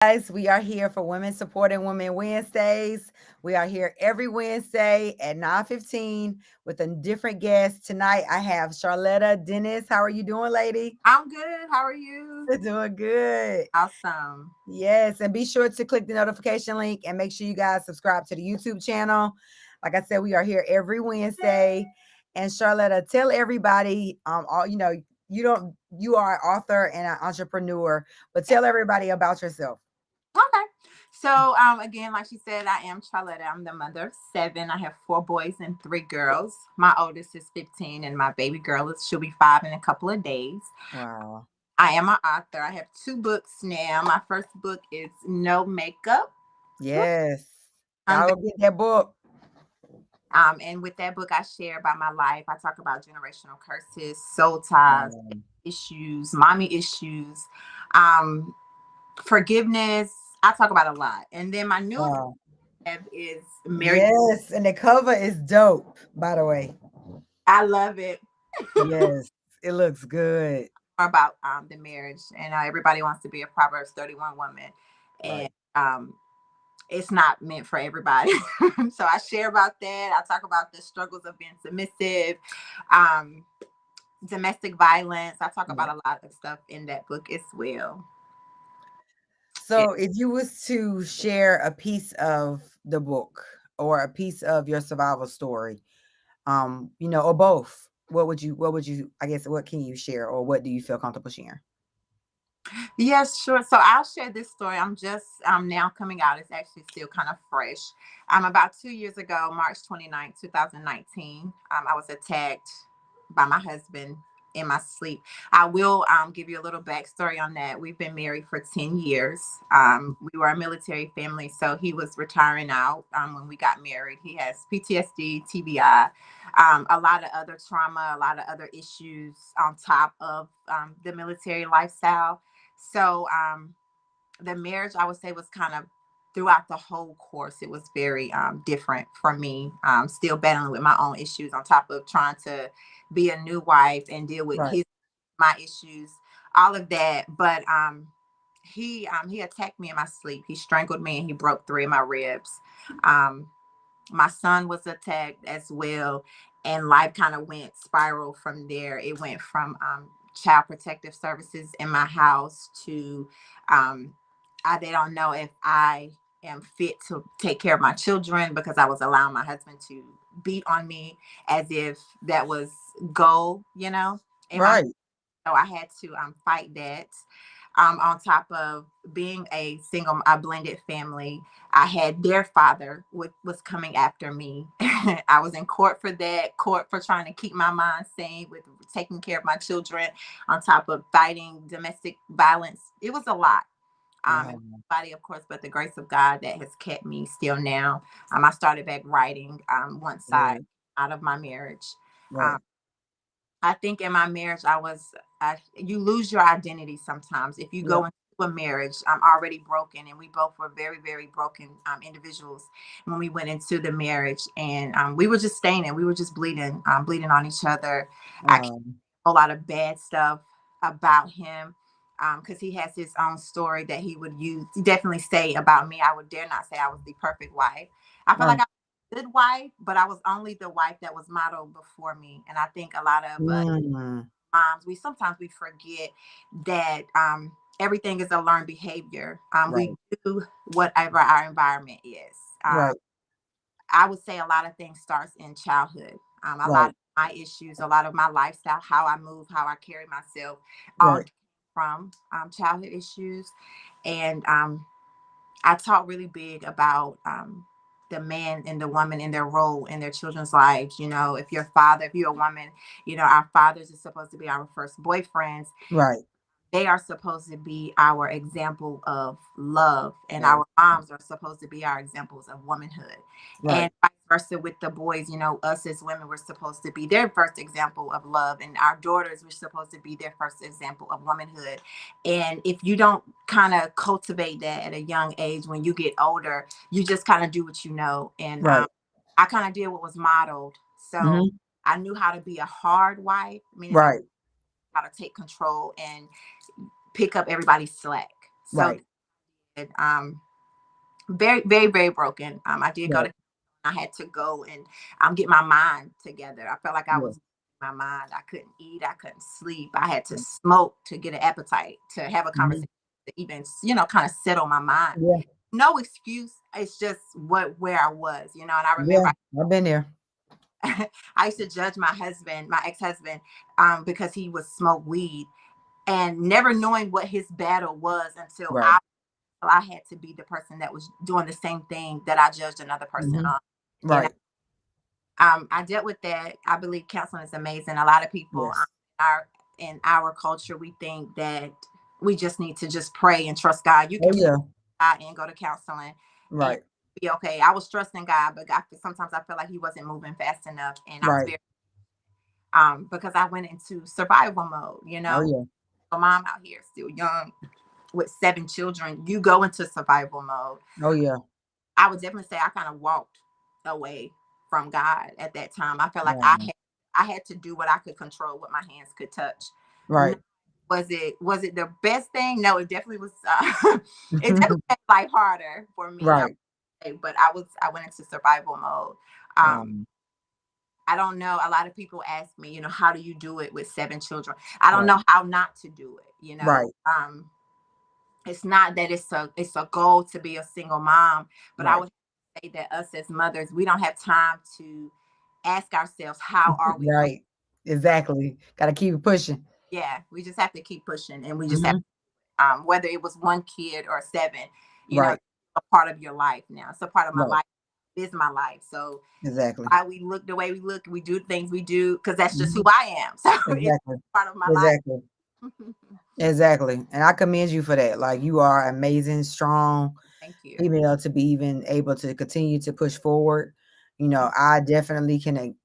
Guys, we are here for Women Supporting Women Wednesdays. We are here every Wednesday at 9:15 with a different guest. Tonight I have Charletta Denise. How are you doing, lady? I'm good. How are you? Doing good. Awesome. Yes, and be sure to click the notification link and make sure you guys subscribe to the YouTube channel. Like I said, we are here every Wednesday. And Charletta, tell everybody, all you are an author and an entrepreneur, but tell everybody about yourself. Okay. So, again, like she said, I am Charletta. I'm the mother of seven. I have four boys and three girls. My oldest is 15, and my baby girl she'll be 5 in a couple of days. Wow. I am an author. I have two books now. My first book is No Makeup. Yes. Um, Y'all go get that book. and with that book, I share about my life. I talk about generational curses, soul ties, Um, issues, mommy issues, um, forgiveness. I talk about a lot. And then my newest wow. have is married. Yes, and the cover is dope, by the way. I love it. Yes, it looks good. About the marriage, and everybody wants to be a Proverbs 31 woman, and Right. it's not meant for everybody. So I share about that. I talk about the struggles of being submissive, um, domestic violence. I talk about Yeah. a lot of stuff in that book as well. Yeah. So if you was to share a piece of the book or a piece of your survival story, or both, what would you I guess what can you share or what do you feel comfortable sharing? Yes, sure. So I'll share this story. I'm just now coming out. It's actually still kind of fresh. About 2 years ago, March 29th, 2019, I was attacked by my husband in my sleep. I will give you a little backstory on that. We've been married for 10 years. We were a military family, so he was retiring out when we got married. He has PTSD, TBI, a lot of other trauma, a lot of other issues on top of the military lifestyle. So the marriage, I would say, was kind of throughout the whole course. It was very different for me. Still battling with my own issues on top of trying to be a new wife and deal with Right. his my issues, all of that. But he attacked me in my sleep. He strangled me and he broke three of my ribs. Um, my son was attacked as well, and life kind of went spiral from there. It went from child protective services in my house to um, they don't know if I am fit to take care of my children because I was allowing my husband to beat on me as if that was goal, in my. Right. So I had to fight that. On top of being a blended family, I had their father was coming after me. I was in court for that, court for trying to keep my mind sane with taking care of my children, on top of fighting domestic violence. It was a lot. And Wow. nobody, of course, but the grace of God that has kept me still now. I started back writing once I Right. out of my marriage. Um, Right. I think in my marriage, you lose your identity sometimes. If you go Yep. into a marriage, I'm already broken, and we both were very, very broken individuals when we went into the marriage, and we were just staining, we were just bleeding, bleeding on each other. I can't Um, a lot of bad stuff about him because he has his own story that he would use. He definitely say about me. I would dare not say I was the perfect wife. I feel like right. I good wife, but I was only the wife that was modeled before me. And I think a lot of Mm, moms, we forget that everything is a learned behavior. We right. do whatever our environment is. Um, Right. I would say a lot of things starts in childhood. A lot Right. of my issues, a lot of my lifestyle, how I move, how I carry myself, all Right. from childhood issues. And I talk really big about the man and the woman in their role in their children's lives. If you're a woman, our fathers are supposed to be our first boyfriends. Right. They are supposed to be our example of love, and Love. our moms are supposed to be our examples of womanhood, Right. and vice versa with the boys. Us as women, we're supposed to be their first example of love, and our daughters we're supposed to be their first example of womanhood. And if you don't kind of cultivate that at a young age, when you get older, you just kind of do what you know. And Right. I kind of did what was modeled, so Hmm. I knew how to be a hard wife, meaning I Right. how to take control and pick up everybody's slack. So Right. Very, very, very broken. I did go Right. to. I had to go and get my mind together. I felt like I Yeah. was my mind. I couldn't eat. I couldn't sleep. I had to smoke to get an appetite, to have a Mhm. conversation, to even kind of settle my mind. Yeah. No excuse. It's just where I was. And I Yeah. remember I've been there. I used to judge my husband, my ex-husband, because he would smoke weed, and never knowing what his battle was until Right. I had to be the person that was doing the same thing that I judged another person Hmm. on. You know, Right. I dealt with that. I believe counseling is amazing. A lot of people Yes. in our culture, we think that we just need to just pray and trust God. You can Oh trust yeah. God and go to counseling and Right. be okay. I was trusting God, but God, sometimes I felt like He wasn't moving fast enough, and I was Right. very because I went into survival mode. Oh yeah. A mom out here still young with 7 children, you go into survival mode. Oh yeah. I would definitely say I kind of walked away from God at that time. I felt like Um, I had to do what I could control, what my hands could touch. No, right. was it the best thing? No, it definitely was. It definitely made life harder for me. Right. But I went into survival mode. Um, Um, I don't know. A lot of people ask me, how do you do it with 7 children? I don't right. know how not to do it. Right. It's not that it's a goal to be a single mom, but I Right. would say that us as mothers, we don't have time to ask ourselves, how are we doing? Right. Exactly. Got to keep it pushing. Yeah, we just have to keep pushing, and we just have Hmm. whether it was one kid or 7, Right. a part of your life now. It's a part of my Right. life. Is my life. So Exactly. why we look the way we look, we do things we do because that's just who Hmm. I am. So it's Exactly. part of my life. Exactly. Exactly. And I commend you for that. Like you are amazing, strong Thank you. female to be even able to continue to push forward. I definitely can,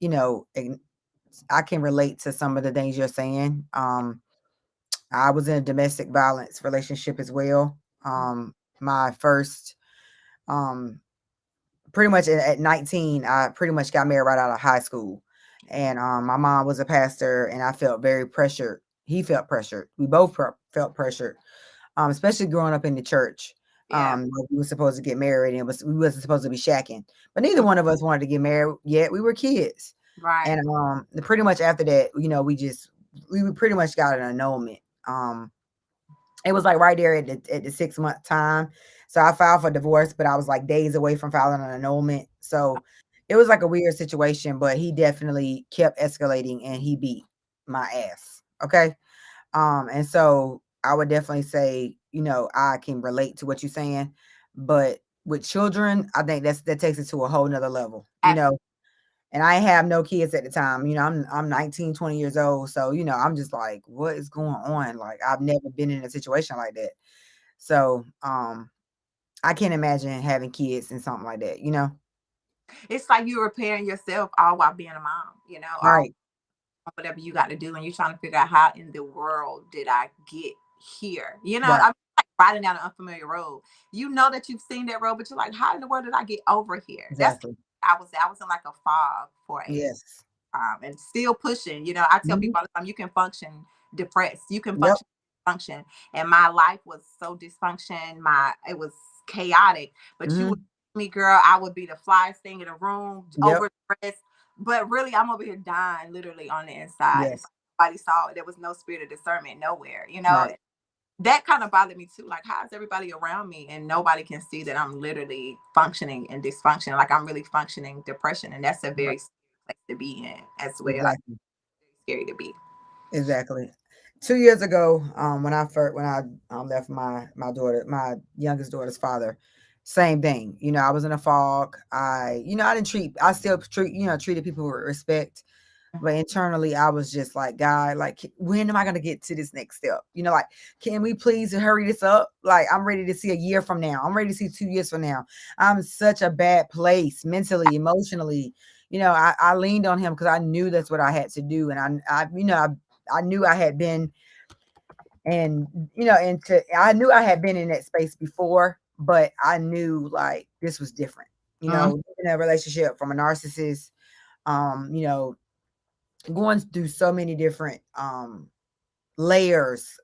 I can relate to some of the things you're saying. I was in a domestic violence relationship as well. My first, um, pretty much at 19, I pretty much got married right out of high school. And my mom was a pastor, and I felt very pressured. He felt pressured. We both felt pressured, especially growing up in the church. Yeah. We were supposed to get married, and we wasn't supposed to be shacking, but neither one of us wanted to get married yet. We were kids, Right. and pretty much after that, we pretty much got an annulment. It was like right there at the 6 month time. So I filed for divorce, but I was like days away from filing an annulment. So it was like a weird situation, but he definitely kept escalating and he beat my ass. Okay. And so I would definitely say, I can relate to what you're saying, but with children, I think that takes it to a whole nother level, Absolutely. and I have no kids at the time. I'm 19, 20 years old. So, I'm just like, what is going on? Like I've never been in a situation like that. So, I can't imagine having kids and something like that. It's like you're repairing yourself all while being a mom, all Right. whatever you got to do, and you're trying to figure out how in the world did I get here? Right. I'm like riding down an unfamiliar road. You know that you've seen that road, but you're like, how in the world did I get over here? That's Exactly. I was in like a fog for Yes. and still pushing. I tell Mhm. people all the time, you can function depressed, you can Yep. function, and my life was so dysfunction. It was chaotic, but you would Mhm. me, girl, I would be the flyest thing in the room, Yep. overdressed, but really, I'm over here dying, literally on the inside. If Yes. somebody saw it, there was no spirit of discernment nowhere. Right. That kind of bothered me too. Like, how is everybody around me and nobody can see that I'm literally functioning in dysfunction? Like, I'm really functioning depression, and that's a Right. very scary place to be in as well. Like, Exactly. scary to be. Exactly. 2 years ago, when I left my daughter, my youngest daughter's father, same thing. I was in a fog. I still treated people with respect, but internally I was just like, God, like, when am I gonna get to this next step? Like, can we please hurry this up? Like, I'm ready to see a year from now. I'm ready to see 2 years from now. I'm in such a bad place mentally, emotionally. I leaned on him because I knew that's what I had to do, and I knew I had been, and I knew I had been in that space before, but I knew like this was different. Mhm. In a relationship from a narcissist, um, you know, going through so many different layers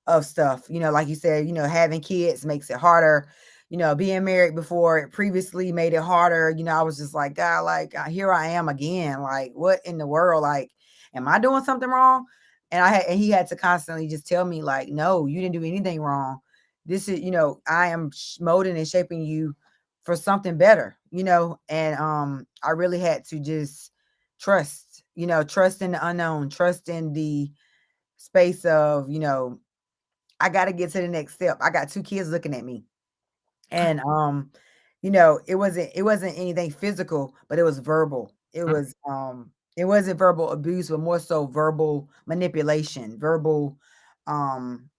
of stuff. Like you said, having kids makes it harder. Being married before it previously made it harder. I was just like, God, like here I am again. Like, what in the world? Like, am I doing something wrong? And he had to constantly just tell me, like, no, you didn't do anything wrong. This is, I am molding and shaping you for something better, and I really had to just trust, trust in the unknown, trust in the space of, I got to get to the next step. I got two kids looking at me. And it wasn't anything physical, but it was verbal. It wasn't verbal abuse, but more so verbal manipulation, verbal um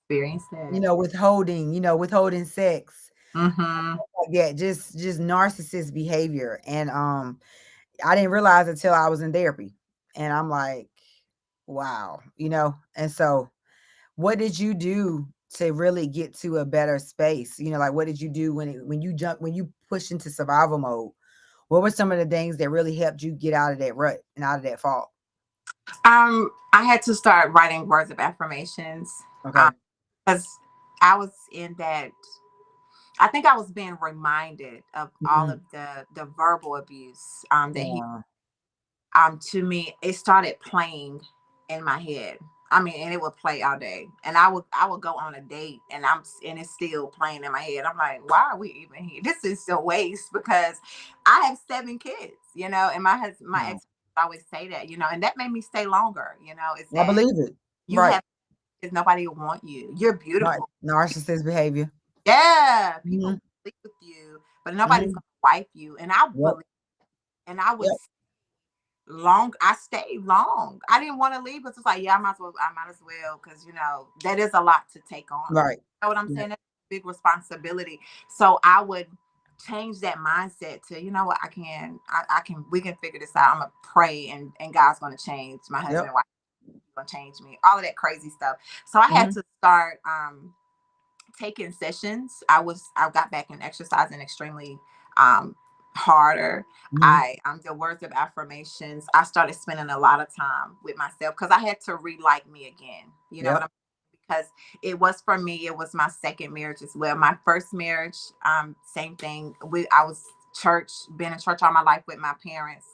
Experience that. withholding sex. Mm-hmm. Like that, just narcissist behavior. And I didn't realize until I was in therapy. And I'm like, wow, and so what did you do to really get to a better space? Like what did you do when you pushed into survival mode? What were some of the things that really helped you get out of that rut and out of that fault? I had to start writing words of affirmations. Okay. Because I was in that. I think I was being reminded of all Mhm. of the verbal abuse that he Yeah. to me. It started playing in my head. I mean, and it would play all day, and I would go on a date, and it's still playing in my head. I'm like, why are we even here? This is a waste because I have 7 kids, and my Yeah. ex always say that, and that made me stay longer. Is I that believe it. you Right. have kids, nobody will want you. You're beautiful. Narcissist behavior. Yeah, people Hmm. sleep with you, but nobody's Hmm. gonna wife you. And I Yep. believe, and I would Yep. long. I stayed long. I didn't want to leave because it's like, yeah, I might as well. I might as well because that is a lot to take on. Right. You know what I'm Yep. saying? That's a big responsibility. So I would change that mindset to, you know what, I can. We can figure this out. I'm gonna pray, and God's gonna change my Yep. husband. Wife gonna change me. All of that crazy stuff. So I had Hmm. to start. Taking sessions. I got back in exercising extremely um harder. Hmm. I The words of affirmations. I started spending a lot of time with myself because I had to re-like me again. You know what Yep. I'm Because it was for me, it was my second marriage as well. My first marriage, same thing. I was church, been in church all my life with my parents.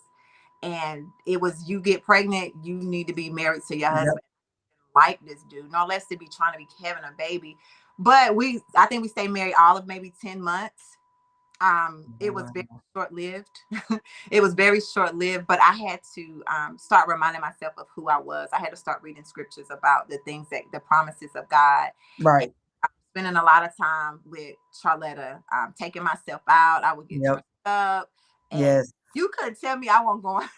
And it was, you get pregnant, you need to be married to your Yep. husband like this dude, no less to be trying to be having a baby. But I think we stayed married all of maybe 10 months. It was very Wow. short lived. It was very short lived, but I had to start reminding myself of who I was. I had to start reading scriptures about the promises of God, and Right. spending a lot of time with Charletta, taking myself out. I would get Yep. dressed up, and Yes. you couldn't tell me I wasn't going.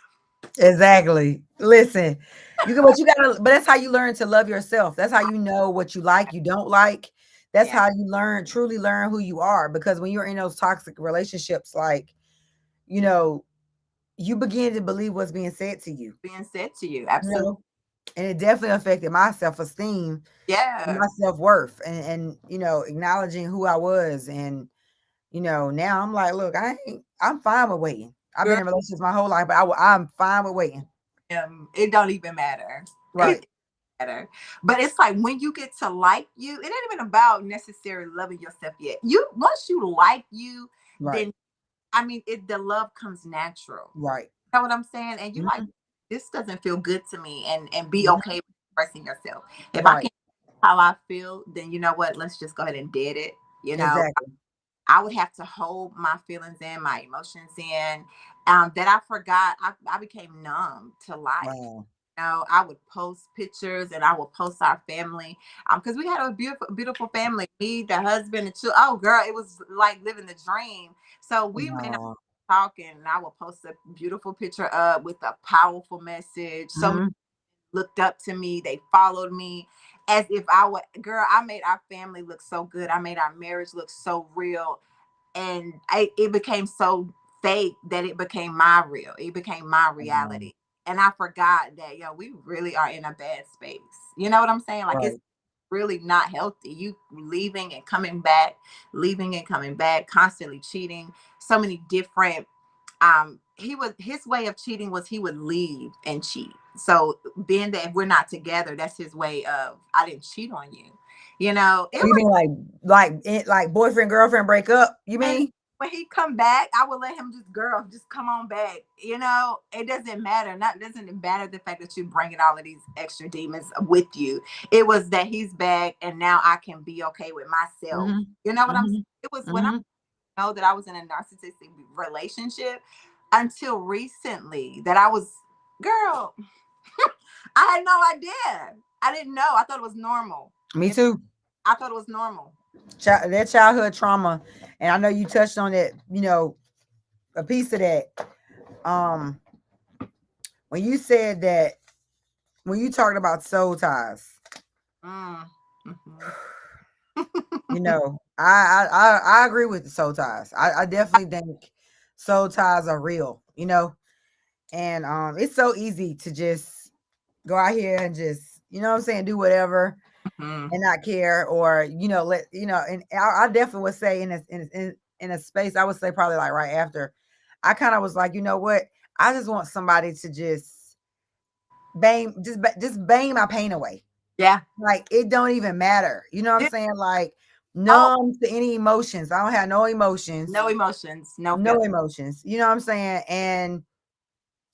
Exactly. Listen, but that's how you learn to love yourself. That's how you know what you like, you don't like. That's Yeah, how you truly learn who you are. Because when you're in those toxic relationships, like, you know, you begin to believe what's being said to you, being said to you, you absolutely. know, and it definitely affected my self-esteem and Yeah, my self-worth and acknowledging who I was. And, now I'm like, look, I'm fine with waiting. I've been girl. in relationships my whole life, but I'm fine with waiting. It don't even matter. Right. Matter. But it's like when you get to like you, it ain't even about necessarily loving yourself yet. Once you like you, Right. then the love comes natural. Right. You know what I'm saying? And you like, Mhm. this doesn't feel good to me, and be Mhm. okay with expressing yourself. If I Right. can't how I feel, then you know what? Let's just go ahead and dead it. You know, Exactly. I would have to hold my feelings in, my emotions in, that I forgot. I became numb to life. Wow. I would post pictures, and I would post our family, because we had a beautiful, beautiful family. Me, the husband, and two. Oh, girl, it was like living the dream. So we may not Wow. talk, and I would post a beautiful picture up with a powerful message. So many Mhm. looked up to me. They followed me as if I would. Girl, I made our family look so good. I made our marriage look so real, and it became so fake that it became my real. It became my Wow. reality. And I forgot that, we really are in a bad space. You know what I'm saying? Like, it's Right. really not healthy. You leaving and coming back, leaving and coming back, constantly cheating. So many different. His way of cheating was he would leave and cheat. So being that we're not together, that's his way of, I didn't cheat on you. It You was. mean like boyfriend girlfriend break up? You And mean? when he come back, I would let him just, girl, just come on back. It doesn't matter. Not doesn't matter the fact that you're bringing all of these extra demons with you. It was that he's back, and now I can be okay with myself. Mm-hmm. You know what I'm saying? Mm-hmm. It was when I Mm-hmm. know that I was in a narcissistic relationship until recently that I was, girl, I had no idea. I didn't know. I thought it was normal. Me too. I thought it was normal. That childhood trauma, and I know you touched on it. A piece of that. Um, when you said that, when you talked about soul ties, Mm. Mhm. I agree with the soul ties. I definitely think soul ties are real. And it's so easy to just go out here and just what I'm saying, do whatever Mhm. and not care, or let and I definitely would say in a space, I would say probably like right after, I kind of was like, you know what, I just want somebody to just bang my pain away. Yeah. Like, it don't even matter, you know what I'm Yeah. saying, like Oh, numb to any emotions. I don't have no emotions. no emotions, no No feelings. emotions, you know what I'm saying, and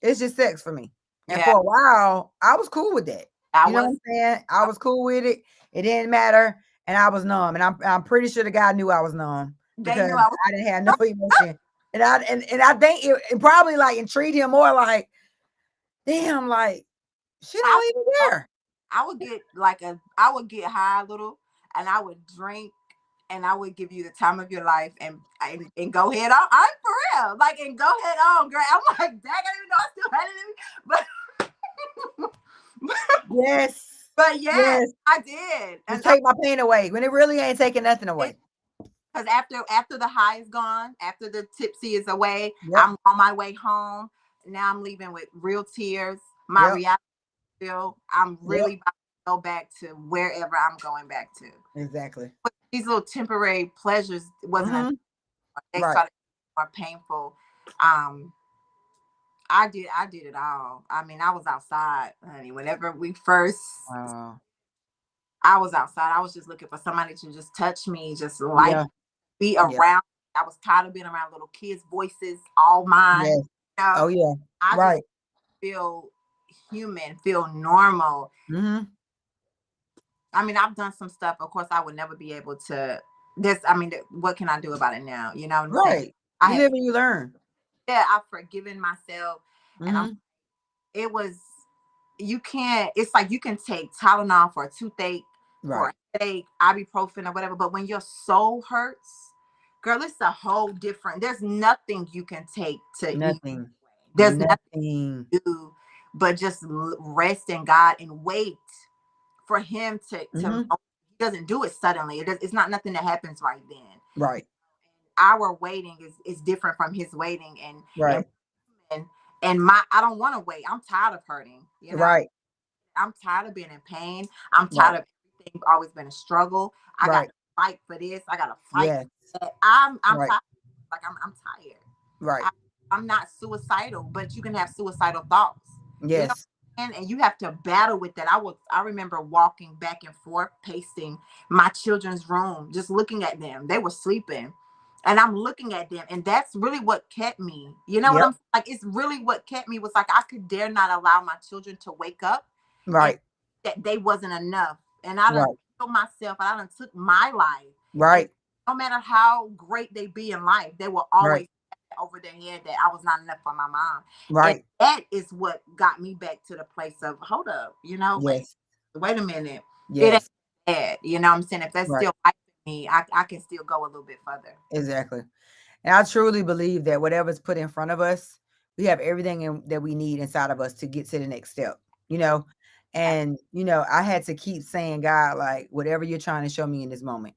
it's just sex for me. And Yeah, for a while, I was cool with that. I You know what was. I'm saying? I was cool with it. It didn't matter. And I was numb. And I'm pretty sure the guy knew I was numb They because knew I was. I didn't have no emotion. And I think it probably like intrigued him more, like, damn, like, she I, don't even care. I would get like I would get high a little, and I would drink, and I would give you the time of your life, and go ahead on. I'm for real, like, and go ahead on, girl. I'm like, dang, I didn't even know I still had it in me, Yes. but yeah, Yes. I did, Just and take my pain away when it really ain't taking nothing it away. because after the high is gone, after the tipsy is away, Yep. I'm on my way home. Now I'm leaving with real tears. My Yep. reality feel I'm Yep. really about to go back to wherever I'm going back to. Exactly. But these little temporary pleasures wasn't enough. Mm-hmm. They Right. started more painful. Um, I did it all. I mean, I was outside, honey. Whenever we first, Uh, I was outside. I was just looking for somebody to just touch me, just like yeah. be Yeah. around. I was tired of being around little kids' voices, all mine. Yes. Oh yeah. I just Right. feel human, feel normal. Mm-hmm. I mean, I've done some stuff. Of course, I would never be able to. This, I mean, what can I do about it now? You know what I'm saying? Right. I You have, live and you learn. yeah, I've forgiven myself, and Mm-hmm. it was, you can't. It's like you can take Tylenol for a toothache, for Right. a headache, ibuprofen or whatever, but when your soul hurts, girl, it's a whole different. There's nothing you can take to ease. Nothing. There's nothing Nothing. to do but just rest in God and wait for him to Mm-hmm. he doesn't do it suddenly. It's not nothing that happens right then. Right. Our waiting is different from his waiting, and Right. and and my I don't want to wait. I'm tired of hurting. Right. I'm tired of being in pain. I'm Right. tired of everything always been a struggle. I got Right. to fight for this. I got to fight Yes. for that. I'm Right. tired. Like I'm tired. Right. I, I'm not suicidal, but you can have suicidal thoughts. You know, Yes. and you have to battle with that. I remember walking back and forth, pacing my children's room, just looking at them. They were sleeping. And I'm looking at them, and that's really what kept me. You know what Yep. I'm like? It's really what kept me was like I could dare not allow my children to wake up, and Right. that they wasn't enough. And I done Right. killed myself, and I done took my life. And Right. no matter how great they be in life, they will Right. always have over their head that I was not enough for my mom. And Right. that is what got me back to the place of hold up, Yes. wait a minute. It ain't Yes. bad. You know what I'm saying? If that's Right. still life in me, I can still go a little bit further. Exactly. And I truly believe that whatever's put in front of us, we have everything that we need inside of us to get to the next step, you know? And, I had to keep saying, God, like, whatever you're trying to show me in this moment,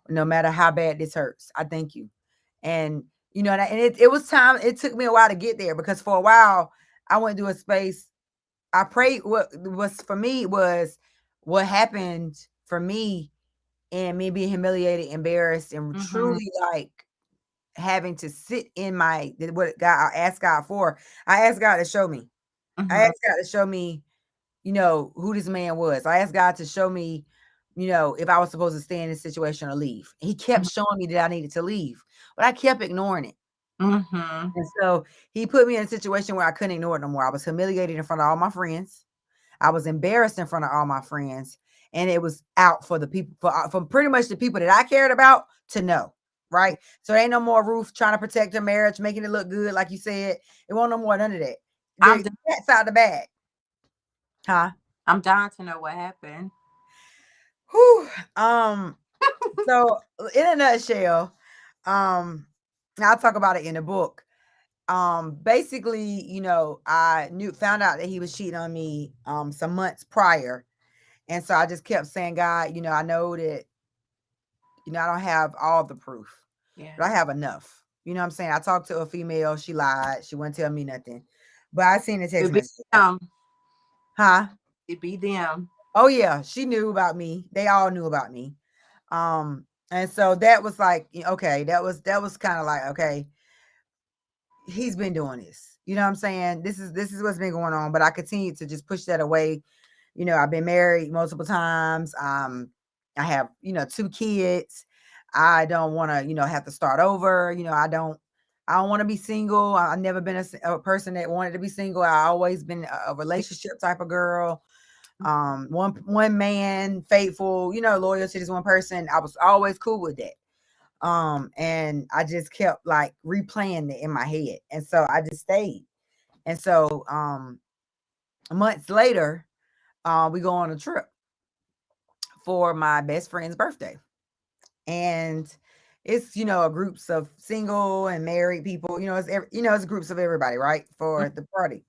no matter how bad this hurts, I thank you. And, and it was time. It took me a while to get there because for a while I went through a space. I prayed. What was for me was what happened for me and me being humiliated, embarrassed, and Mm-hmm. truly like having to sit in what God I asked God for. I asked God to show me. I Mm-hmm. asked God to show me, who this man was. I asked God to show me, if I was supposed to stay in this situation or leave. He kept showing me that I needed to leave, but I kept ignoring it. Mm-hmm. And so he put me in a situation where I couldn't ignore it no more. I was humiliated in front of all my friends. I was embarrassed in front of all my friends. And it was out for the people, for pretty much the people that I cared about to know. Right. So there ain't no more Ruth trying to protect her marriage, making it look good, like you said. It won't no more none of that. I'm The cat's out of the bag. Huh? I'm dying to know what happened. Whew. So in a nutshell, I'll talk about it in the book. Basically, I found out that he was cheating on me some months prior. And so I just kept saying, God, I know that, I don't have all the proof, Yeah. but I have enough. You know what I'm saying? I talked to a female, she lied, she wouldn't tell me nothing. But I seen the text It be message. them. Huh? It be them. Oh yeah, she knew about me. They all knew about me. And so that was like, okay, that was kind of like, okay, he's been doing this. You know what I'm saying? This is what's been going on, but I continue to just push that away. I've been married multiple times. I have, 2 kids. I don't want to, have to start over. I don't want to be single. I've never been a person that wanted to be single. I always been a relationship type of girl. One man, faithful, loyal to this one person. I was always cool with that. And I just kept like replaying it in my head. And so I just stayed. And so months later, we go on a trip for my best friend's birthday. And it's, groups of single and married people, it's groups of everybody, right? For the party.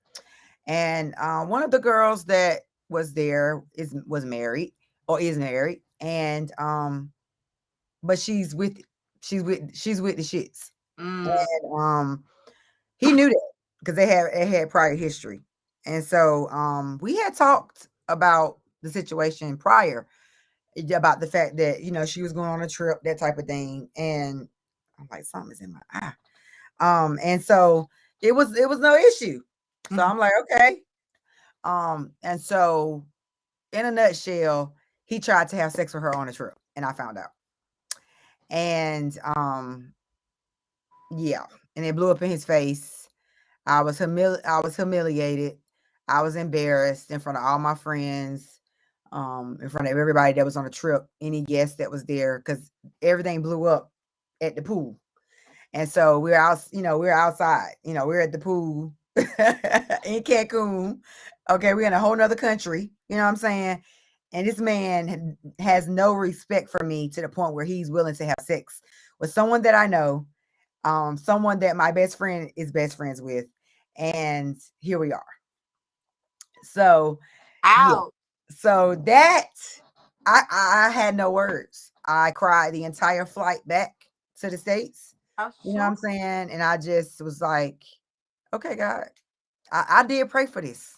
And one of the girls that was there was married or is married. And but she's with the shits. Mm. And he knew that because it had prior history. And so we had talked about the situation prior, about the fact that she was going on a trip, that type of thing. And I'm like, something's in my eye. And so it was no issue. So I'm like, okay. And so in a nutshell, he tried to have sex with her on a trip, and I found out. And yeah, and it blew up in his face. I was humiliated. I was embarrassed in front of all my friends, in front of everybody that was on the trip, any guest that was there, because everything blew up at the pool. And so we're outside, we're at the pool in Cancun. Okay, we're in a whole nother country, you know what I'm saying? And this man has no respect for me to the point where he's willing to have sex with someone that I know, someone that my best friend is best friends with. And here we are. So yeah. Out. So that I had no words. I cried the entire flight back to the States. Oh, You know what sure. I'm saying? And I just was like, okay, God, I did pray for this.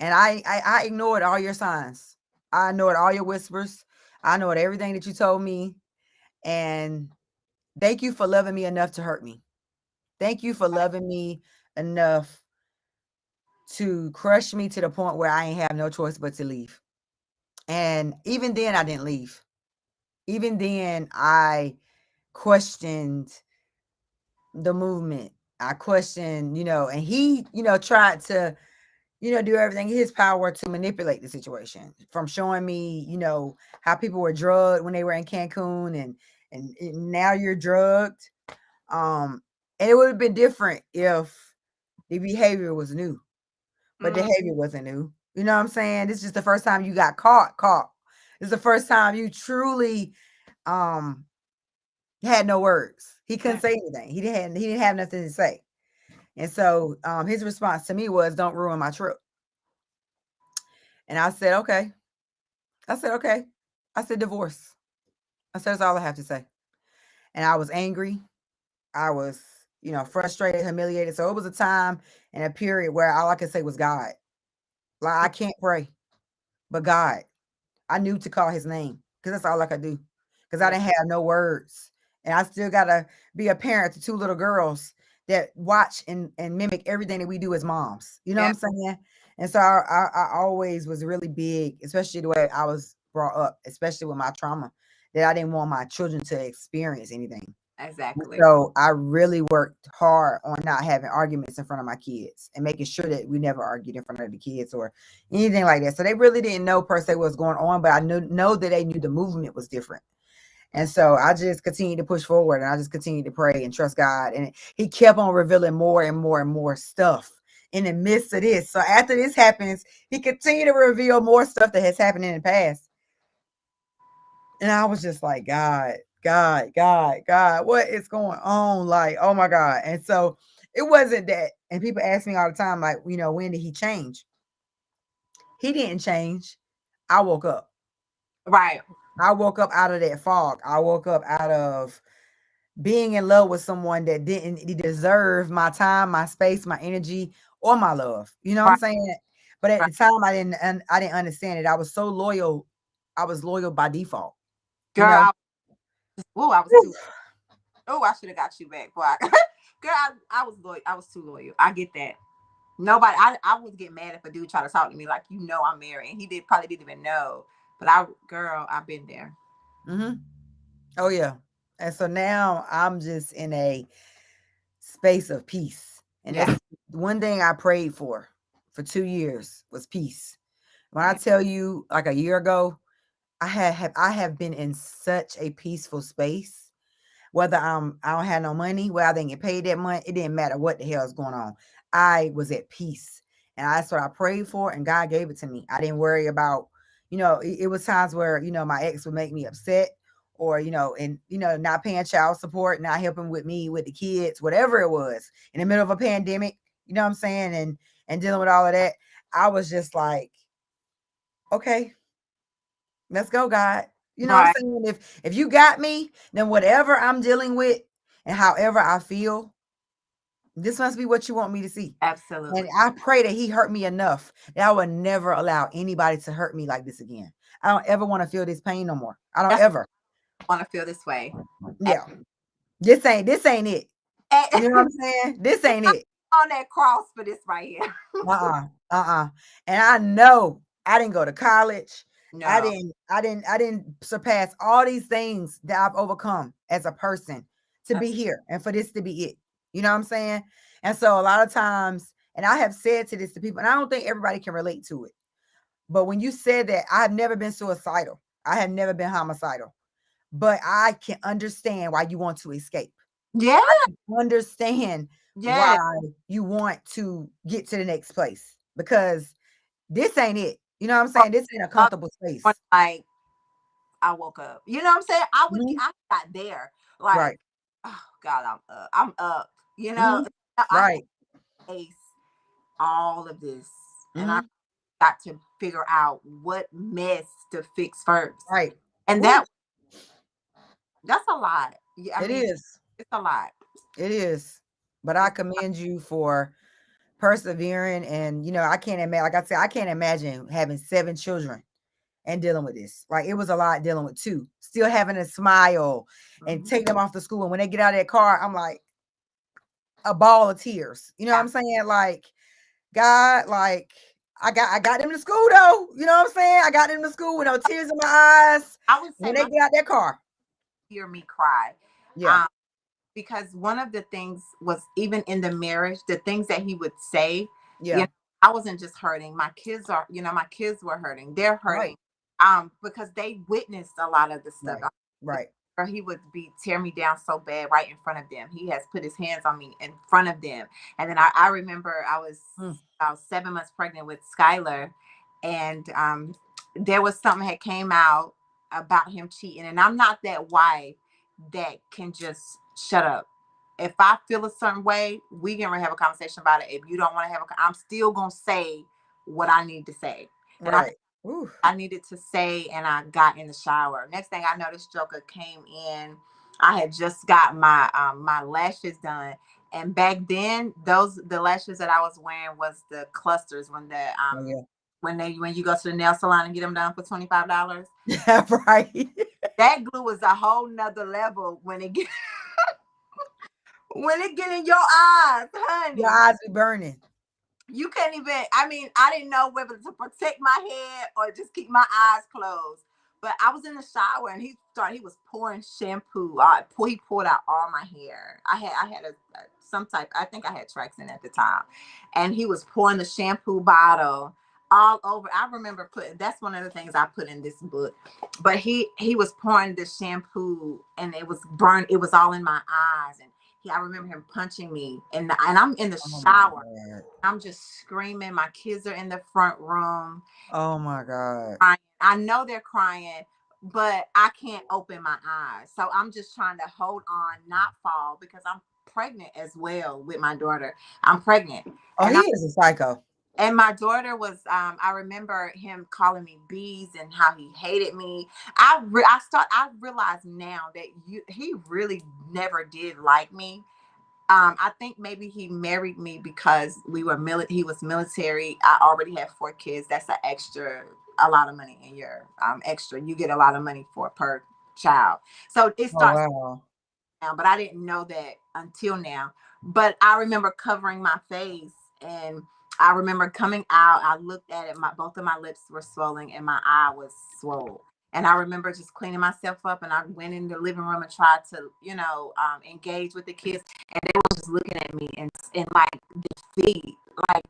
And I ignored all your signs. I ignored all your whispers. I ignored everything that you told me. And thank you for loving me enough to hurt me. Thank you for loving me enough to crush me to the point where I ain't have no choice but to leave. And even then, I didn't leave. Even then, I questioned the movement. I questioned, and he, tried to, do everything in his power to manipulate the situation, from showing me, how people were drugged when they were in Cancun, and now you're drugged. And it would have been different if the behavior was new, but the Mm. behavior wasn't new. You know what I'm saying? This is the first time you got caught. This is the first time you truly um had no words. He couldn't say anything. He didn't have nothing to say. And so his response to me was, don't ruin my trip. And I said, okay. I said, okay. I said, divorce. I said, that's all I have to say. And I was angry. I was, frustrated, humiliated. So it was a time and a period where all I could say was God. Like, I can't pray, but God. I knew to call his name because that's all I could do, because I Yeah. didn't have no words. And I still got to be a parent to 2 little girls that watch and mimic everything that we do as moms. You know what Yeah. I'm saying? And so I always was really big, especially the way I was brought up, especially with my trauma, that I didn't want my children to experience anything. Exactly. So I really worked hard on not having arguments in front of my kids and making sure that we never argued in front of the kids or anything like that. So they really didn't know per se what's going on, but I know that they knew the movement was different. And so I just continued to push forward, and I just continued to pray and trust God. And he kept on revealing more and more and more stuff in the midst of this. So after this happens, he continued to reveal more stuff that has happened in the past. And I was just like, God, what is going on? Like, oh my God. And so it wasn't that. And people ask me all the time, like, when did he change? He didn't change. I woke up. Right. I woke up out of that fog. I woke up out of being in love with someone that didn't deserve my time, my space, my energy, or my love. You know what I'm Right. saying? But at Right. the time, I didn't understand it. I was so loyal. I was loyal by default. You Girl, know. I was too. Oh, I should have got you back, boy. Girl, I was loyal. I was too loyal. I get that. Nobody. I would get mad if a dude tried to talk to me like, I'm married, and he probably didn't even know. But girl, I've been there. Mm-hmm. Oh yeah. And so now I'm just in a space of peace. And Yeah. that's one thing I prayed for 2 years was peace. When I Yeah. tell you, like a year ago, I have been in such a peaceful space. Whether I don't have no money, whether I didn't get paid that month, it didn't matter what the hell is going on. I was at peace. And that's what I prayed for, and God gave it to me. I didn't worry about, it was times where, my ex would make me upset, or, not paying child support, not helping with me with the kids, whatever it was, in the middle of a pandemic, you know what I'm saying? And dealing with all of that. I was just like, okay, let's go, God. You know what I'm Right. saying? If you got me, then whatever I'm dealing with and however I feel, this must be what you want me to see. And Absolutely. I pray that he hurt me enough that I would never allow anybody to hurt me like this again. I don't ever want to feel this pain no more. I don't That's ever. why I want to feel this way. Yeah. This ain't it. You know what I'm And saying? This ain't it. on that cross for this right here. Uh-uh. Uh-uh. And I know I didn't go to college. I No. didn't I didn't I didn't surpass all these things that I've overcome as a person to be Absolutely. here and for this to be it. You know what I'm saying? And so a lot of times, and I have said to this to people, and I don't think everybody can relate to it. But when you said that, I've never been suicidal. I have never been homicidal. But I can understand why you want to escape. Yeah. Understand why Yeah. you want to get to the next place, because this ain't it. You know what I'm saying? This ain't a comfortable space. Like, I woke up. You know what I'm saying? Mhm. I got there. Like, Right. oh God, I'm up. I'm up. Mhm. I had Right. to face all of this. And I Mhm. got to figure out what mess to fix first. Right. And Woo. that's a lot. Yeah, I It mean, is. it's a lot. It is. But I It's commend you for persevering, and I can't imagine, like I said, I can't imagine having 7 children and dealing with this. Like, it was a lot dealing with two. Still having to smile and mhm. take them off to school. And when they get out of that car, I'm like a ball of tears. You know what Yeah. I'm saying? Like, God, like, I got them to school though. You know what I'm saying? I got them to school with no tears in my eyes I would say when they my get out that car. hear me cry. Yeah. Um, because one of the things was, even in the marriage, the things that he would say, you Yeah. know, I wasn't just hurting. My kids were hurting. They're hurting. Right. Because they witnessed a lot of the stuff. Right. Right. Or he would be tear me down so bad right in front of them. He has put his hands on me in front of them. And then I remember I was Mm. about 7 months pregnant with Skylar, and there was something that came out about him cheating. And I'm not that wife that can just shut up. If I feel a certain way, we can have a conversation about it. If you don't want to I'm still gonna say what I need to say. And Right. Ooh. I needed to say, and I got in the shower. Next thing I know, this joker came in. I had just got my lashes done, and back then, the lashes that I was wearing was the clusters, Oh yeah. when you go to the nail salon and get them done for $25. Yeah. Right. That glue is a whole nother level when it get in your eyes, Your honey. eyes be burning. You can't even. I mean, I didn't know whether to protect my head or just keep my eyes closed. But I was in the shower and he was pouring shampoo. He poured out all my hair. I had some type, I think I had tracks in at the time. And he was pouring the shampoo bottle all over. I remember that's one of the things I put in this book. But he was pouring the shampoo and it was burned, it was all in my eyes. And I remember him punching me and I'm in the Oh my shower. God. I'm just screaming. My kids are in the front room Oh my God. crying. I know they're crying, but I can't open my eyes. So I'm just trying to hold on, not fall, because I'm pregnant as well with my daughter. I'm pregnant. Oh, he is a psycho. And my daughter was, I remember him calling me bees and how he hated me. I realized now that he really never did like me. I think maybe he married me because he was military. I already had 4 kids. That's a lot of money in your extra. You get a lot of money per child. So it Oh starts wow. now, but I didn't know that until now. But I remember covering my face and I remember coming out. I looked at it, both of my lips were swollen and my eye was swollen. And I remember just cleaning myself up and I went in the living room and tried to, engage with the kids. And they were just looking at me and like defeat, like,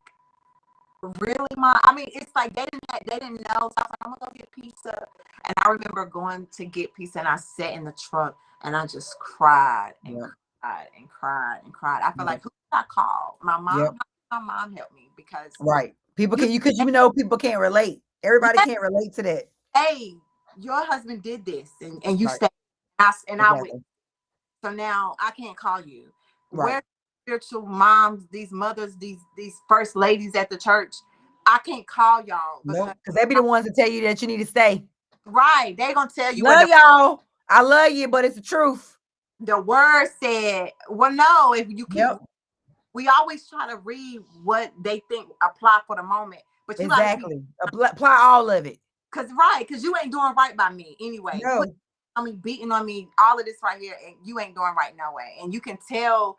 really, Mom? I mean, it's like they didn't know. So I was like, I'm gonna go get pizza. And I remember going to get pizza and I sat in the truck and I just cried and Yep. cried and cried and cried. I felt Yep. like, who did I call? My Yep. mom. My mom helped me because Right. People you can you because you know people can't relate. Everybody yeah, can't relate to that. hey, your husband did this and you Right. stayed. And I went. Exactly. So now I can't call you. Right. Where spiritual moms, these mothers, these first ladies at the church, I can't call y'all because Nope. Because they be the ones to tell you that you need to stay. right, they gonna tell you what Love y'all. I love you, but it's the truth. the word said. Well, no, if you keep, Yep. we always try to read what they think apply for the moment, but you got to read Exactly. Apply all of it. because you ain't doing right by me anyway. Put No. on me, beating on me, all of this right here, and you ain't doing right no way. And you can tell.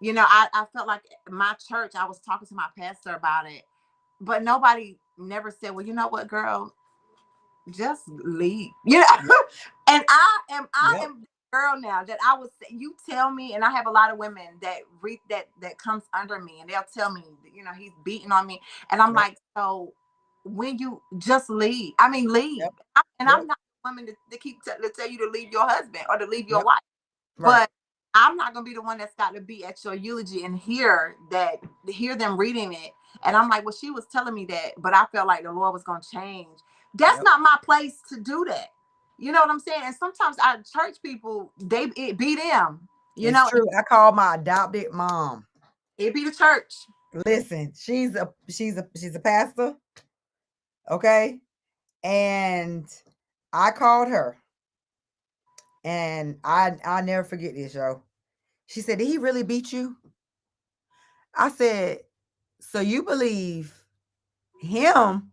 I felt like my church. I was talking to my pastor about it, but nobody never said, "Well, you know what, girl, just leave." Yep. And I Yep. am the girl now that I was. You tell me, and I have a lot of women that read that comes under me, and they'll tell me, he's beating on me, and I'm Yep. like, so when you just leave, I mean, leave. Yep. And Yep. I'm not a woman to keep to tell you to leave your husband or to leave your Yep. wife, Right. but I'm not gonna be the one that's got to be at your eulogy and hear them reading it. And I'm like, well, she was telling me that, but I felt like the Lord was gonna change. That's Yep. not my place to do that. You know what I'm saying? And sometimes our church people, it be them. It's true. I call my adopted mom. It be the church. Listen, she's a pastor. Okay. And I called her and I'll never forget this, yo. She said, did he really beat you? I said, so you believe him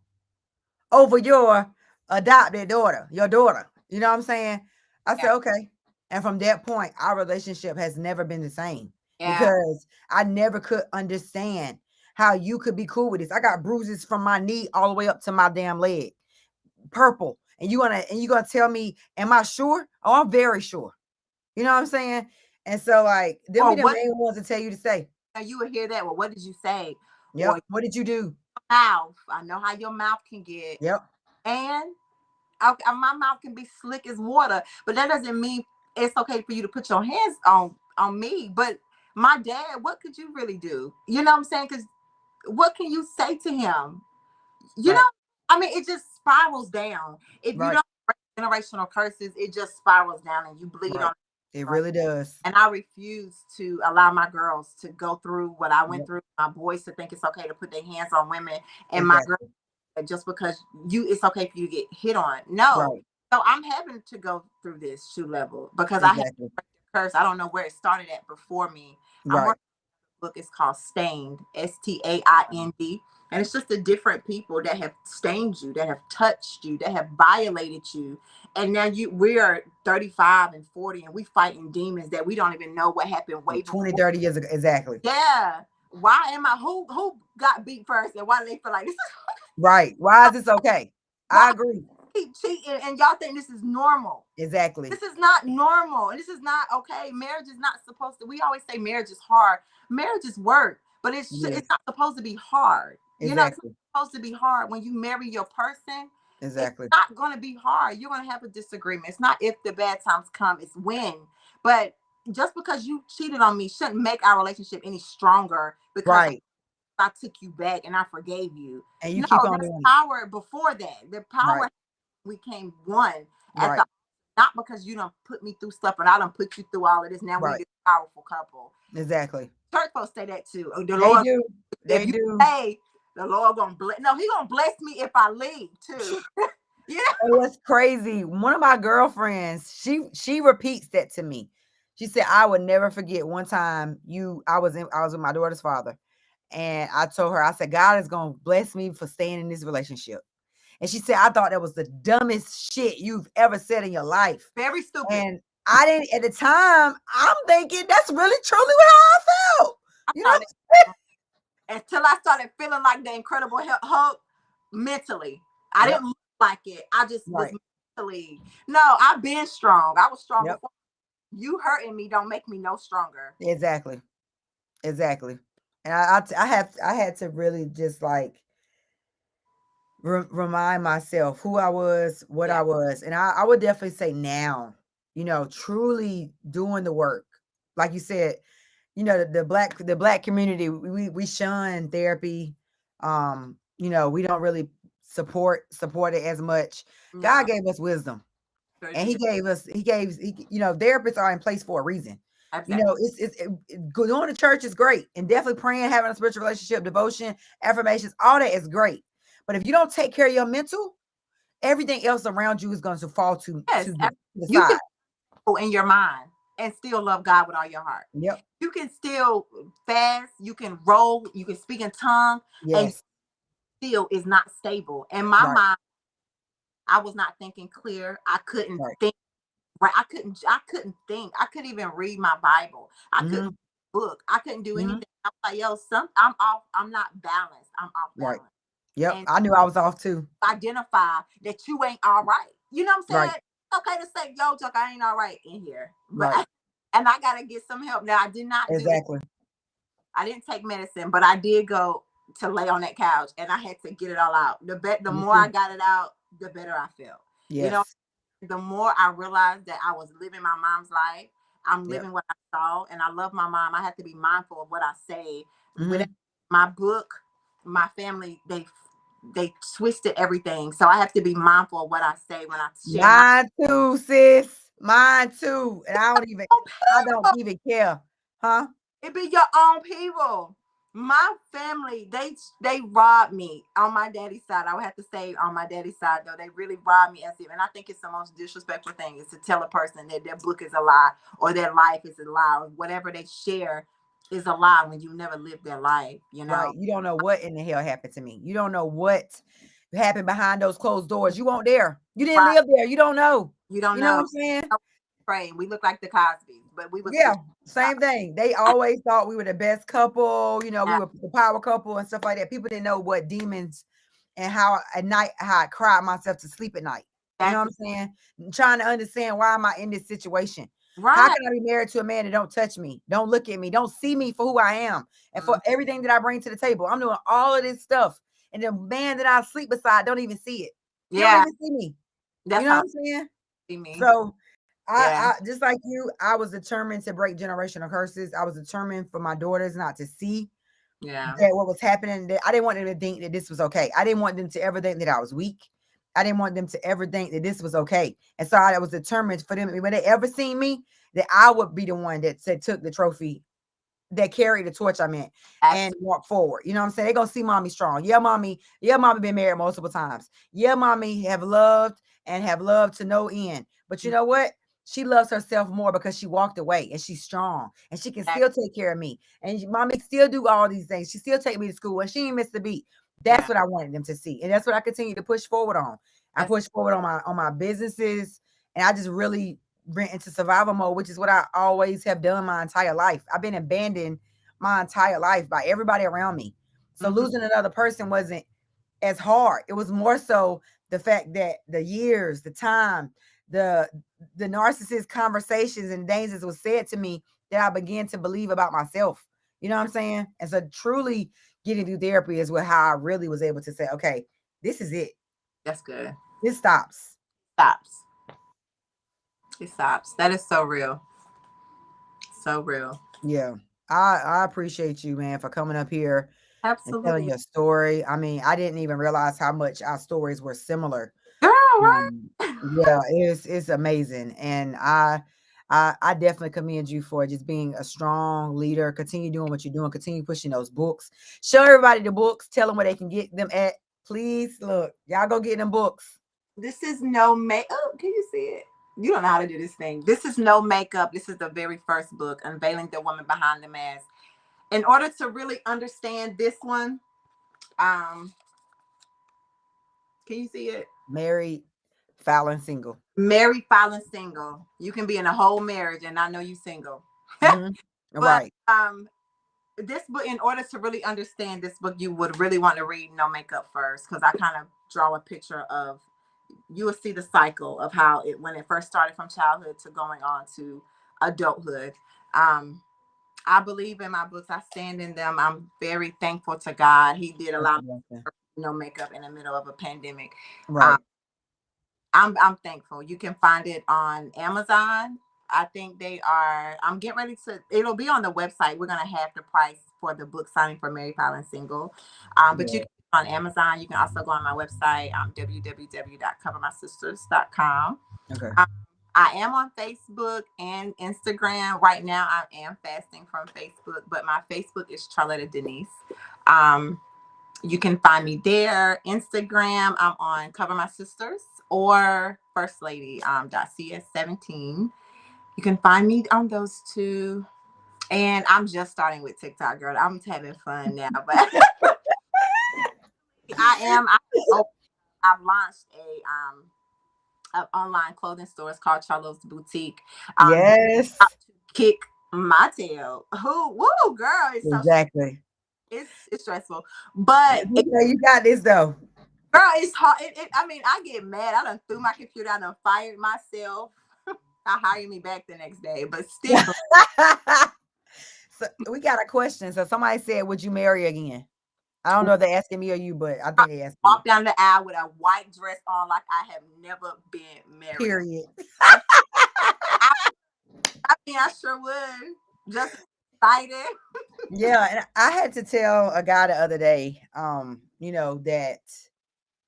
over your adopted daughter, your daughter. You know what I'm saying? I Yeah. said, okay. And from that point, our relationship has never been the same Yeah. because I never could understand how you could be cool with this. I got bruises from my knee all the way up to my damn leg, purple. And you gonna tell me, am I sure? Oh, I'm very sure. You know what I'm saying? And so like them Or be the what? main ones to tell you to say, You would hear that. Well, what did you say? yep, Or what did you do? mouth. I know how your mouth can get. Yep, And my mouth can be slick as water, but that doesn't mean it's okay for you to put your hands on me. But my dad, what could you really do? You know what I'm saying? Because what can you say to him? You right, know, I mean, it just spirals down. If you right, don't break generational curses, it just spirals down and you bleed right. on. It Right. really does. And I refuse to allow my girls to go through what I went Yep, through. My boys to think it's okay to put their hands on women, and my girls exactly. just because it's okay for you to get hit on. No. Right, So I'm having to go through this shoe level because I have exactly. a curse. I don't know where it started at before me. I'm Right. working book is called Stained, Staind. And it's just the different people that have stained you, that have touched you, that have violated you. And now we are 35 and 40 and we fighting demons that we don't even know what happened way 20, before. 30 years ago. Exactly. Yeah. Why am I who got beat first and why do they feel like this is Right. Why is this okay? why I agree. keep cheating and y'all think this is normal. Exactly. This is not normal. And this is not okay. Marriage is not supposed to, we always say marriage is hard. Marriage is work, but it's Yes. not supposed to be hard. You know, it's Exactly. not supposed to be hard. When you marry your person, it's Exactly. not going to be hard. You're going to have a disagreement. It's not if the bad times come, it's when. But just because you cheated on me shouldn't make our relationship any stronger because Right. I took you back and I forgave you. And you No, keep on there's doing it. power before that. The power Right. we came one at Right. the, not because you don't put me through stuff, but I don't put you through all of this. Now we Right. this powerful couple. Exactly. Church folks say that too. The They Lord, do. if They you do. pay, the Lord gonna bless. No, He gonna bless me if I leave too. Yeah. It was crazy. One of my girlfriends, she repeats that to me. She said, I would never forget one time I was with my daughter's father. And I told her, I said, God is gonna bless me for staying in this relationship. And she said, I thought that was the dumbest shit you've ever said in your life. Very stupid. And I didn't at the time, I'm thinking that's really truly how I felt. You know? Until I started feeling like the Incredible Hulk mentally. I Yep. didn't look like it. I just was Right. mentally. No, I've been strong. I was strong Yep. before. You hurting me don't make me no stronger. Exactly. Exactly. And I had to really just like remind myself who I was, what I was. And I would definitely say now, truly doing the work. Like you said, the black community, we shun therapy. We don't really support it as much. No. God gave us wisdom. And he gave, therapists are in place for a reason. Exactly. Going to church is great, and definitely praying, having a spiritual relationship, devotion, affirmations, all that is great. But if you don't take care of your mental, everything else around you is going to fall to the you side. can go in your mind and still love God with all your heart. Yep. You can still fast, you can roll, you can speak in tongue, and Yes. still is not stable. In my Right. mind, I was not thinking clear. I couldn't Right. think right. I couldn't think. I couldn't even read my Bible. I couldn't book. I couldn't do anything. I'm like, yo, I'm off. I'm not balanced. I'm off Right. balance. Yep. And I knew I was off too. identify that you ain't all right. You know what I'm saying? Right. It's okay to say, yo, Chuck, I ain't all right in here. But Right. and I gotta get some help. Now I did not do it. Exactly. I didn't take medicine, but I did go to lay on that couch and I had to get it all out. The more I got it out, the better I felt. Yes. You know, the more I realized that I was living my mom's life. I'm Yep. living what I saw, and I love my mom. I have to be mindful of what I say. With Mhm. my book, my family, they twisted everything. So I have to be mindful of what I say when I share Mine too, sis. Mine too. And I don't even care. Huh? it be your own people. My family, they robbed me on my daddy's side. I would have to say on my daddy's side though, they really robbed me as if, and I think it's the most disrespectful thing is to tell a person that their book is a lie or their life is a lie or whatever they share is a lie when you never lived their life, you know. Right. You don't know what in the hell happened to me. You don't know what happened behind those closed doors. You weren't there. You didn't Right. live there. You don't know. You don't You know what know. I'm saying? Praying. We look like the Cosbys, but we was Yeah. Same thing. They always thought we were the best couple. We were the power couple and stuff like that. People didn't know what demons and how at night, how I cried myself to sleep at night. You know what I'm saying? Trying to understand why am I in this situation? Right. How can I be married to a man that don't touch me, don't look at me, don't see me for who I am, and for everything that I bring to the table? I'm doing all of this stuff, and the man that I sleep beside don't even see it. He don't even see me. That's you know how what I'm saying? see me. So I just like you, I was determined to break generational curses. I was determined for my daughters not to see that what was happening. That I didn't want them to think that this was okay. I didn't want them to ever think that I was weak. I didn't want them to ever think that this was okay. And so I was determined for them, when they ever seen me, that I would be the one that took the trophy, that carried the torch, and walk forward. You know what I'm saying? They're going to see mommy strong. Yeah, mommy been married multiple times. Yeah, mommy have loved to no end. But you know what? She loves herself more because she walked away and she's strong and she can still take care of me. And mommy still do all these things. She still take me to school and she ain't missed a beat. That's what I wanted them to see. And that's what I continue to push forward on. I push forward on my businesses, and I just really went into survival mode, which is what I always have done my entire life. I've been abandoned my entire life by everybody around me. So losing another person wasn't as hard. It was more so the fact that the years, the time, the the narcissist conversations and things that was said to me that I began to believe about myself. You know what I'm saying? And so truly getting through therapy is what how I really was able to say, okay, this is it. That's good. This stops. Stops. It stops. That is so real. So real. Yeah. I appreciate you, man, for coming up here and telling Absolutely. your story. I mean, I didn't even realize how much our stories were similar. Girl, right? Yeah, it's amazing. And I definitely commend you for just being a strong leader. Continue doing what you're doing, continue pushing those books. Show everybody the books, tell them where they can get them at. Please look, y'all go get them books. This is no makeup. Can you see it? You don't know how to do this thing. This is no makeup. This is the very first book, Unveiling the Woman Behind the Mask. In order to really understand this one, um, can you see it? Married, foul, and single. Married, filing, single. You can be in a whole marriage and I know you single. Mhm. But Right. this book, in order to really understand this book, you would really want to read No Makeup first, because I kind of draw a picture of, you will see the cycle of how it, when it first started from childhood to going on to adulthood. I believe in my books. I stand in them. I'm very thankful to God. He did That's allow a me blessing. to No Makeup in the middle of a pandemic. Um, Right. I'm thankful. You can find it on Amazon. I think they are. I'm getting ready to. It'll be on the website. We're gonna have the price for the book signing for Married, Filing, Single. But you Yeah. can on Amazon. You can also go on my website, www.covermysisters.com. Okay. Um, I am on Facebook and Instagram right now. I am fasting from Facebook, but my Facebook is Charletta Denise. Um, you can find me there. Instagram, I'm on Cover My Sisters or First Lady .cs17. You can find me on those two. And I'm just starting with TikTok, girl. I'm having fun now, but I am. I've launched a online clothing store. It's called CharLo's Boutique. This Yes. to kick my tail. Who? Woo, girl! It's so Exactly. it's stressful, but You know you got this though. girl, it's hard. I mean, I get mad. I done threw my computer. I done fired myself. I hire me back the next day, but still. So we got a question. So somebody said, "Would you marry again?" I don't know if they're asking me or you, but I think they asked you. Walk down the aisle with a white dress on like I have never been married. Period. I, I, I mean, I sure would. Just excited. Yeah, and I had to tell a guy the other day, that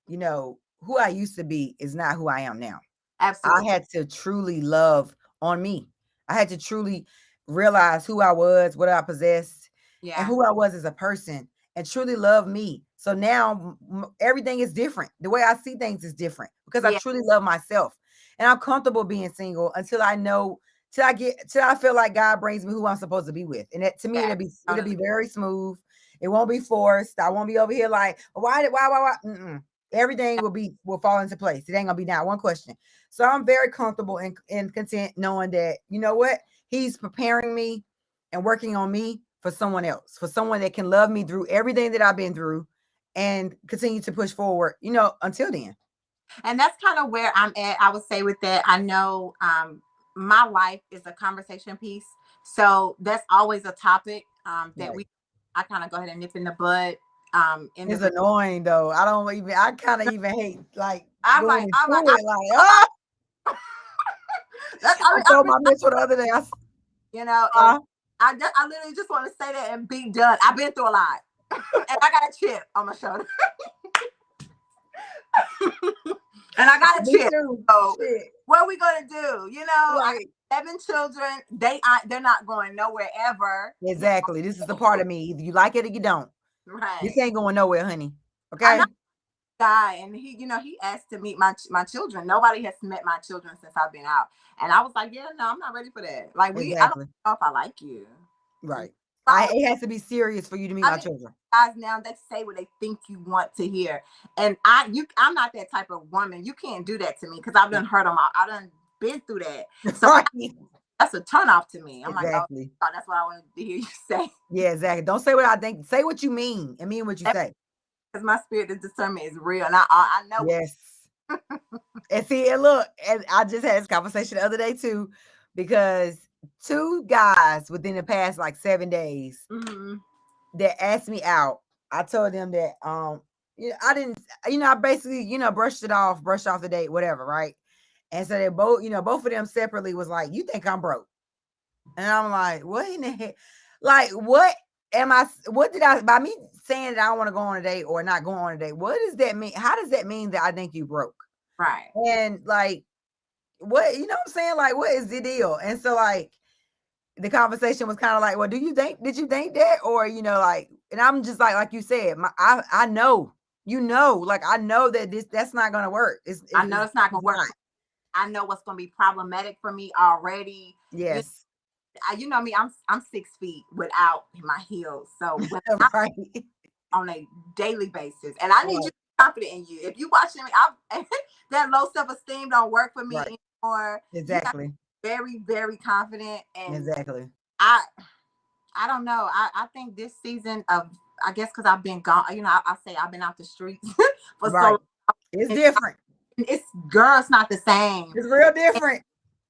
who I used to be is not who I am now. I Absolutely. had to truly love on me. I had to truly realize who I was, what I possessed, and Yeah. who I was as a person, and truly love me. So now everything is different. The way I see things is different because I Yeah. truly love myself, and I'm comfortable being single until I know, till I feel like God brings me who I'm supposed to be with, and that to me Yeah. it'll be Totally. very smooth. It won't be forced. I won't be over here like why. Mm-mm. Everything will fall into place. It ain't gonna be now one question. So I'm very comfortable and content knowing that, you know what? He's preparing me and working on me for someone else, for someone that can love me through everything that I've been through and continue to push forward, until then. And that's kind of where I'm at. I would say with that, I know my life is a conversation piece. So that's always a topic that Right. I kind of go ahead and nip in the bud. In It's the, annoying though. I kind of even hate like I'm going like, into it. Like, oh, that's, I told my mentor the other day, and uh, I literally just want to say that and be done. I've been through a lot, and I got a chip on my shoulder, and I got a me chip. too. So Shit. what are we gonna do? I Right. got 7 children. They're not going nowhere ever. Exactly. This is the part of me. Either you like it or you don't. This Right. ain't going nowhere, honey. I know Okay? guy, and he asked to meet my children. Nobody has met my children since I've been out, and I was like, yeah, no, I'm not ready for that. Like I don't Exactly. know if I like you. Right. I It has to be serious for you to meet I my mean, children. guys now they say what they think you want to hear, and I'm not that type of woman. You can't do that to me because I've done hurt them. I done been through that, so Right. that's a turn off to me. I'm like, oh, Exactly. that's what I wanted to hear you say. Yeah, exactly. Don't say what I think. Say what you mean and mean what you say. Because my spirit of discernment is real, and I know Yes. And see, and look, and I just had this conversation the other day too, because two guys within the past like 7 days that asked me out, I told them that I didn't, I basically, brushed off the date, whatever, right? And so they both, both of them separately was like, "You think I'm broke?" And I'm like, "What in the heck? Like, what am I? What did I by me saying that I want to go on a date or not go on a date? What does that mean? How does that mean that I think you broke?" Right. And like, what, what I'm saying? Like, what is the deal? And so like the conversation was kind of like, well, did you think that? Or, like, and I'm just like you said, I know, like, I know that that's not going to work. I know it's not going It's to work. not. I know what's going to be problematic for me already. Yes. You know me, I'm 6 feet without my heels. So when Right. on a daily basis, and I need you to be confident in you. If you watching me, that low self-esteem don't work for me Right. anymore. Exactly. Very, very confident. And Exactly. I don't know. I think this season of, I guess because I've been gone, I say I've been out the streets for so Right. long. It's different. It's not the same. It's real different.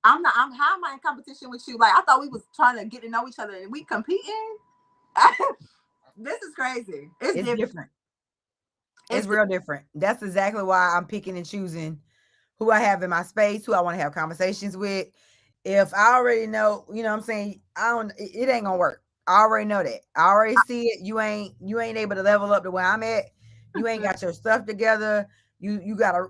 How am I in competition with you? Like, I thought we was trying to get to know each other and we competing. This is crazy. It's different. It's real different. That's exactly why I'm picking and choosing who I have in my space, who I want to have conversations with. If I already know, what I'm saying, it ain't gonna work. I already know that. I already see it. You ain't able to level up to where I'm at. You ain't got your stuff together. You gotta,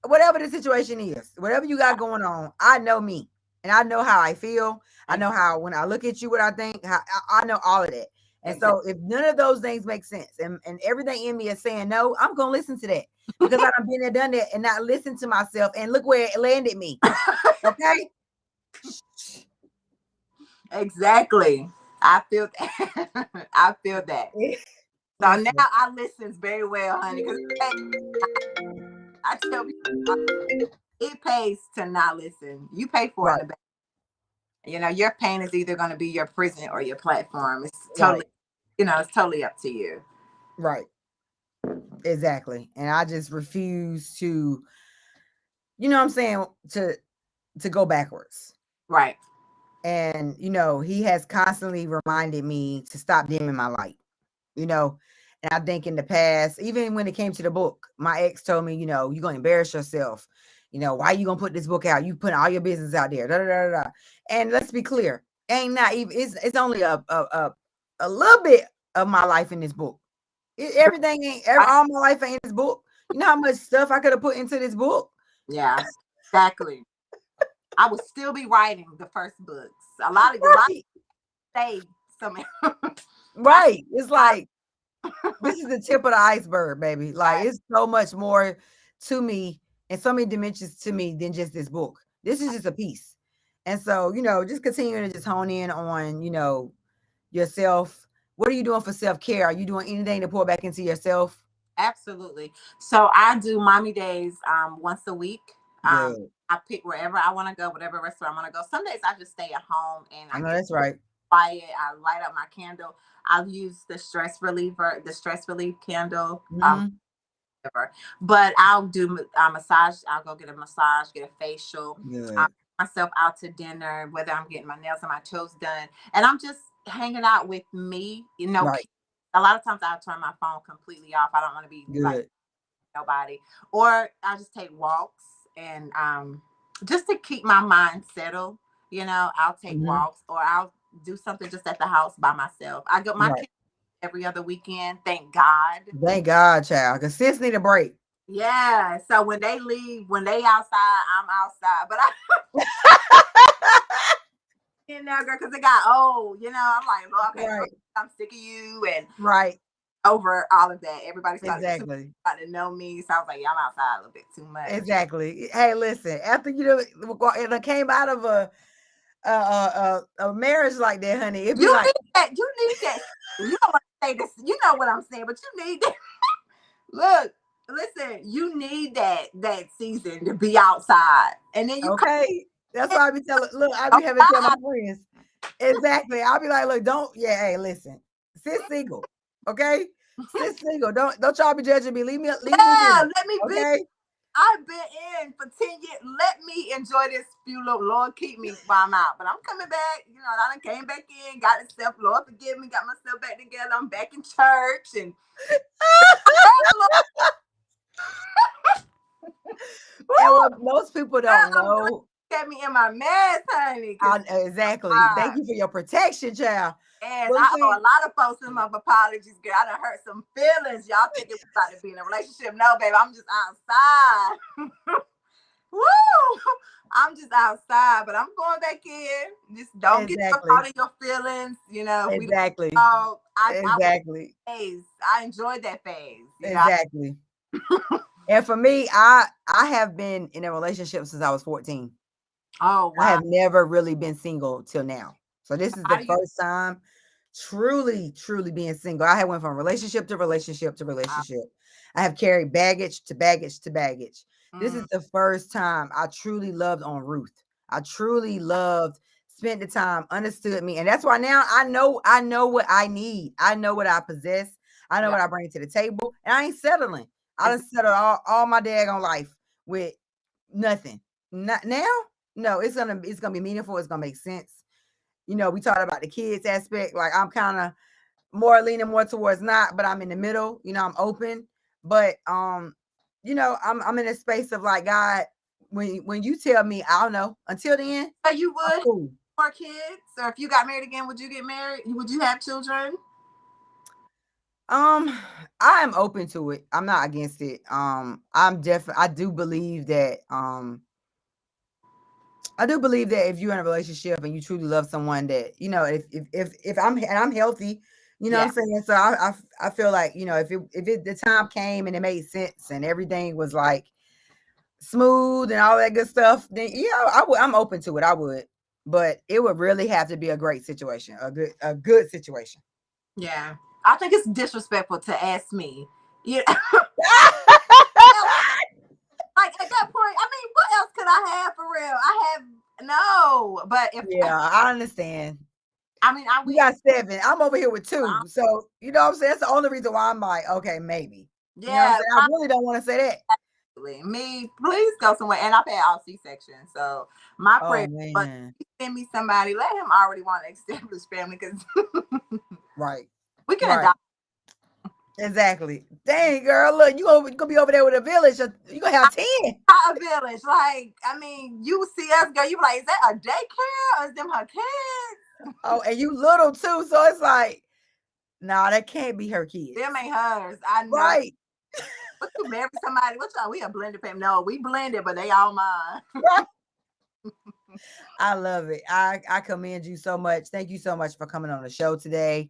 whatever the situation is, whatever you got going on, I know me and I know how I feel. I know how, when I look at you, what I think, I know all of that. And so if none of those things make sense and everything in me is saying no, I'm going to listen to that, because I've been there, done that, and not listen to myself, and look where it landed me. Okay. Exactly. I feel that. I feel that. So now I listen very well, honey, because I tell people it pays to not listen. You pay for it in the back. Your pain is either going to be your prison or your platform. It's totally, it's totally up to you. Right. Exactly. And I just refuse to, what I'm saying, to go backwards. Right. And, he has constantly reminded me to stop dimming my light, and I think in the past, even when it came to the book, my ex told me, you're going to embarrass yourself. Why are you going to put this book out? You put all your business out there. Da, da, da, da. And let's be clear, ain't not even, it's only a little bit of my life in this book. Everything ain't, all my life ain't in this book. You know how much stuff I could have put into this book? Yeah, exactly. I would still be writing the first books. A lot of say something. Right. It's like, this is the tip of the iceberg, baby. Like, it's so much more to me and so many dimensions to me than just this book. This is just a piece. And so, just continuing to just hone in on, yourself. What are you doing for self-care? Are you doing anything to pour back into yourself? Absolutely. So I do mommy days once a week. Good. I pick wherever I want to go, whatever restaurant I want to go. Some days I just stay at home and I know that's right. Quiet. I light up my candle. I'll use the stress relief candle. But I'll do a massage. I'll go get a massage, get a facial. I'll take myself out to dinner, whether I'm getting my nails and my toes done, and I'm just hanging out with me. Right. A lot of times I'll turn my phone completely off. I don't want to be like nobody, or I'll just take walks and just to keep my mind settled. I'll take walks, or I'll do something just at the house by myself. I go my kids every other weekend. Thank God. Thank God, child. Because sis need a break. Yeah. So when they leave, when they outside, I'm outside. But I in there, girl, because it got old. I'm like, well, okay, I'm sick of you and over all of that. Everybody started to know me. So I was like, yeah, I'm outside a little bit too much. Exactly. Hey, listen, after it came out of a marriage like that, honey, it'd be you need that. You need that. You don't want to say this. You know what I'm saying, but you need that. Look, listen, you need that season to be outside. And then you that's why I be telling, look, I be having to tell my friends. Exactly. I'll be like, look, hey, listen. Sis single. Okay? Sis single. Don't y'all be judging me. Leave me be. Let me okay? I've been in for 10 years. Let me enjoy this few little, Lord keep me while I'm out. But I'm coming back. You know, I done came back in, got myself, Lord forgive me, got myself back together. I'm back in church and And what most people don't I'm glad know, you got me in my mess, honey. Cause exactly. Thank you for your protection, child. yes, But I owe a see, lot of folks some of apologies, girl. I done hurt some feelings. Y'all think it was about to be in a relationship. No, baby, I'm just outside. Woo! I'm just outside, but I'm going back in. Just don't get so exactly, caught in your feelings. You know, if we don't exactly, talk, I exactly, phase. I enjoyed that phase. You know. exactly. And for me, I have been in a relationship since I was 14. Oh I wow. have never really been single till now. So this is How the do you? first time truly being single. I had went from relationship to relationship to relationship. I have carried baggage to baggage to baggage. This Mm, is the first time I truly loved on Ruth. I truly loved, spent the time, understood me. And that's why now I know what I need. I know what I possess. I know yeah. what I bring to the table. And I ain't settling. I It's, done settled all my daggone life with nothing. Not now. No, it's gonna be meaningful. It's gonna make sense. You know, we talked about the kids aspect. Like I'm kind of more leaning more towards not, but I'm in the middle. You know, I'm open. But you know, I'm in a space of like God. When you tell me, I don't know. Until then, so you I'm would have cool. more kids, or if you got married again, would you get married? Would you have children? Um, I am open to it. I'm not against it. I do believe that I do believe that if you're in a relationship and you truly love someone, that you know, if I'm healthy, you know what Yeah. I'm saying. So I feel like, you know, if the time came and it made sense and everything was like smooth and all that good stuff, then I'm open to it. I would, but it would really have to be a great situation, a good situation. Yeah. I think it's disrespectful to ask me. Yeah. Like at that point, I mean, what else could I have for real? I have no, but if Yeah, I understand. I mean, I You we got 7. I'm over here with 2. So, you know what I'm saying? That's the only reason why I'm like, okay, maybe. You know what I'm yeah, saying? I really don't want to say that. absolutely. Me, please go somewhere. And I've had all C-sections, so my Oh prayer. But man. if you send me somebody, let him already want to establish family because Right. we can Right. adopt Exactly. Dang, girl, look, you gonna be over there with a village. You gonna have 10. a village. Like, I mean, you see us go, you be like, is that a daycare or is them her kids? Oh, and you little too. So it's like, nah, that can't be her kids. Them ain't hers. I know. Right. What you marry somebody? What y'all? We a blended family. No, we blended, but they all mine. Right. I love it. I commend you so much. Thank you so much for coming on the show today.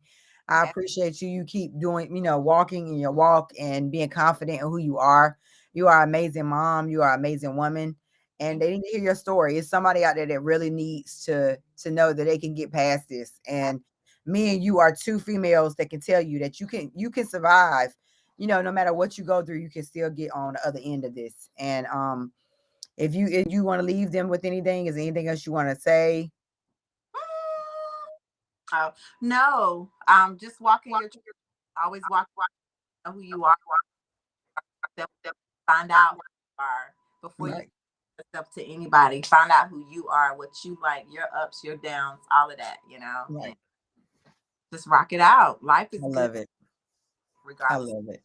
I Yeah. appreciate you. You keep doing, walking in your walk and being confident in who you are. You are an amazing mom. You are an amazing woman. And Thank they need to hear your story. It's somebody out there that really needs to know that they can get past this. you. And me and you are two females that can tell you that you can survive. No matter what you go through, you can still get on the other end of this. And if you want to leave them with anything, is there anything else you want to say? Oh no, just walking your truth. Always walk know who you are. Find out who you are before you Right. yourself to anybody. Find out who you are, what you like, your ups, your downs, all of that. And Right. just rock it out. Life is I good love it. I regardless. love it.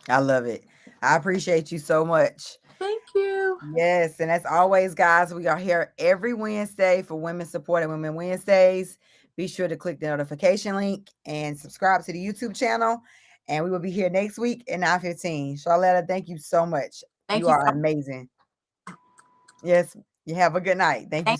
I love it. I appreciate you so much. Thank you. Yes, and as always, guys, we are here every Wednesday for Women Supporting Women Wednesdays. Be sure to click the notification link and subscribe to the YouTube channel. And we will be here next week at 9:15. Charletta, thank you so much. Thank You you are so. amazing. Yes, you have a good night. Thank you Thank so